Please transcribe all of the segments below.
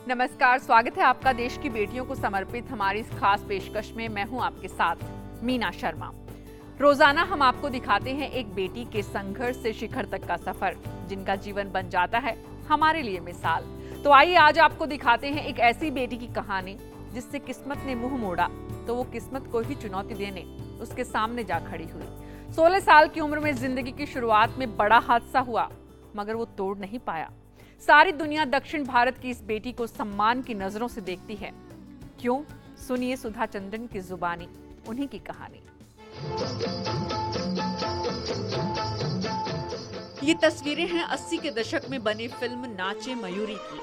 नमस्कार, स्वागत है आपका देश की बेटियों को समर्पित हमारी इस खास पेशकश में। मैं हूं आपके साथ मीना शर्मा। रोजाना हम आपको दिखाते हैं एक बेटी के संघर्ष से शिखर तक का सफर, जिनका जीवन बन जाता है हमारे लिए मिसाल। तो आइए आज आपको दिखाते हैं एक ऐसी बेटी की कहानी जिससे किस्मत ने मुंह मोड़ा तो वो किस्मत को ही चुनौती देने उसके सामने जा खड़ी हुई। 16 साल की उम्र में जिंदगी की शुरुआत में बड़ा हादसा हुआ, मगर वो तोड़ नहीं पाया। सारी दुनिया दक्षिण भारत की इस बेटी को सम्मान की नजरों से देखती है। क्यों? सुनिए सुधा चंद्रन की जुबानी उन्हीं की कहानी। ये तस्वीरें हैं 80 के दशक में बनी फिल्म नाचे मयूरी की।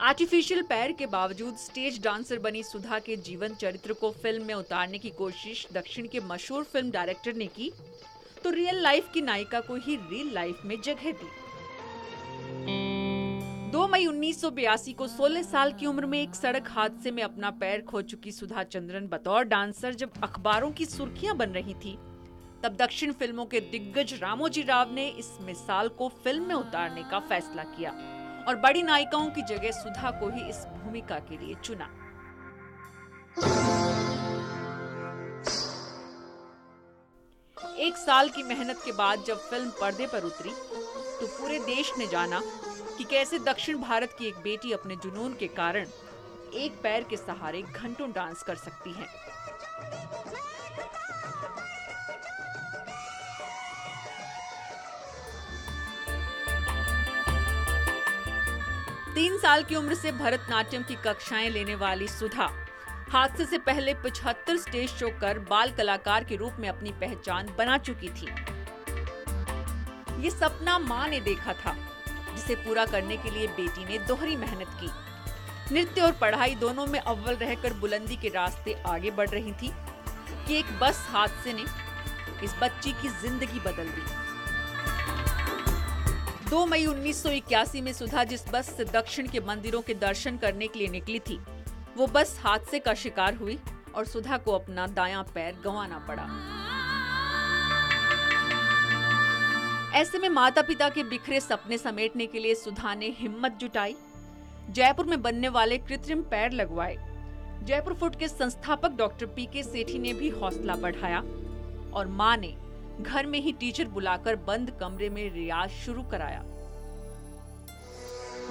आर्टिफिशियल पैर के बावजूद स्टेज डांसर बनी सुधा के जीवन चरित्र को फिल्म में उतारने की कोशिश दक्षिण के मशहूर फिल्म डायरेक्टर ने की तो रियल लाइफ की नायिका को ही रियल लाइफ में जगह दी। 2 मई 1982 को 16 साल की उम्र में एक सड़क हादसे में अपना पैर खो चुकी सुधा चंद्रन बतौर डांसर जब अखबारों की सुर्खियां बन रही थी, तब दक्षिण फिल्मों के दिग्गज रामोजी राव ने इस मिसाल को फिल्म में उतारने का फैसला किया और बड़ी नायिकाओं की जगह सुधा को ही इस भूमिका के लिए चुना। एक साल की मेहनत के बाद जब फिल्म पर्दे पर उतरी तो पूरे देश ने जाना कि कैसे दक्षिण भारत की एक बेटी अपने जुनून के कारण एक पैर के सहारे घंटों डांस कर सकती है। तीन साल की उम्र से भरतनाट्यम की कक्षाएं लेने वाली सुधा हादसे से पहले 75 स्टेज शो कर बाल कलाकार के रूप में अपनी पहचान बना चुकी थी। ये सपना मां ने देखा था, जिसे पूरा करने के लिए बेटी ने दोहरी मेहनत की। नृत्य और पढ़ाई दोनों में अव्वल रहकर बुलंदी के रास्ते आगे बढ़ रही थी कि एक बस हादसे ने इस बच्ची की जिंदगी बदल दी। 2 मई 1981 में सुधा जिस बस से दक्षिण के मंदिरों के दर्शन करने के लिए निकली थी, वो बस हादसे का शिकार हुई और सुधा को अपना दायां पैर गंवाना पड़ा। ऐसे में माता पिता के बिखरे सपने समेटने के लिए सुधा ने हिम्मत जुटाई। जयपुर में बनने वाले कृत्रिम पैर लगवाए। जयपुर फुट के संस्थापक डॉक्टर पीके सेठी ने भी हौसला बढ़ाया और मां ने घर में ही टीचर बुलाकर बंद कमरे में रियाज शुरू कराया।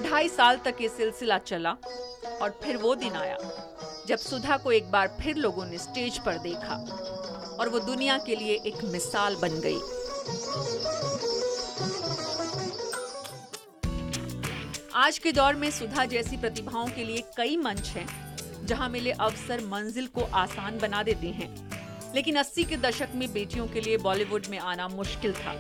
2.5 साल तक ये सिलसिला चला और फिर वो दिन आया जब सुधा को एक बार फिर लोगों ने स्टेज पर देखा और वो दुनिया के लिए एक मिसाल बन गई। आज के दौर में सुधा जैसी प्रतिभाओं के लिए कई मंच हैं जहां मिले अवसर मंजिल को आसान बना देते हैं, लेकिन 80 के दशक में बेटियों के लिए बॉलीवुड में आना मुश्किल था।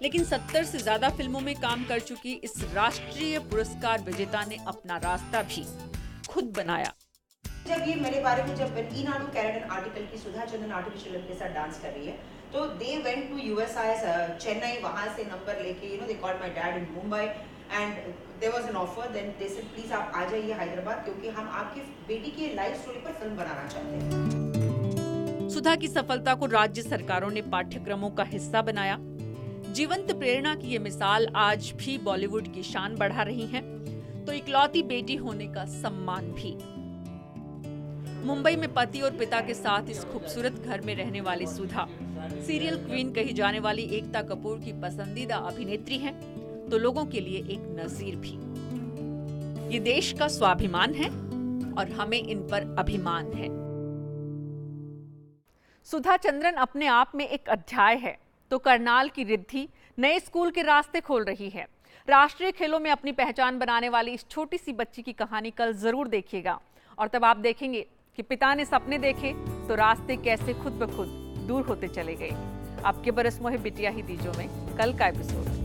लेकिन 70 से ज्यादा फिल्मों में काम कर चुकी इस राष्ट्रीय पुरस्कार विजेता ने अपना रास्ता भी खुद बनाया। जब ये मेरे बारे में जब ईनाडू कैरेडन आर्टिकल की सुधा चंद्रन आर्टिफिशियल के साथ डांस कर रही है, तो they went to USIS Chennai, वहां से नंबर लेके they called my dad in Mumbai and there was an offer. Then they said please आप आ जाइए हैदराबाद, क्योंकि हम आपकी बेटी की लाइफ स्टोरी पर फिल्म बनाना चाहते हैं। सुधा की सफलता को राज्य सरकारों ने पाठ्यक्रमों का हिस्सा बनाया। जीवंत प्रेरणा की ये मिसाल आज भी बॉलीवुड की शान बढ़ा रही है, तो इकलौती बेटी होने का सम्मान भी। मुंबई में पति और पिता के साथ इस खूबसूरत घर में रहने वाली सुधा सीरियल क्वीन कही जाने वाली एकता कपूर की पसंदीदा अभिनेत्री हैं, तो लोगों के लिए एक नजीर भी। ये देश का स्वाभिमान है और हमें इन पर अभिमान है। सुधा चंद्रन अपने आप में एक अध्याय है, तो करनाल की रिद्धि नए स्कूल के रास्ते खोल रही है। राष्ट्रीय खेलों में अपनी पहचान बनाने वाली इस छोटी सी बच्ची की कहानी कल जरूर देखिएगा और तब आप देखेंगे कि पिता ने सपने देखे तो रास्ते कैसे खुद ब खुद दूर होते चले गए। आपके बरस मोहे बिटिया ही दीजो में कल का एपिसोड।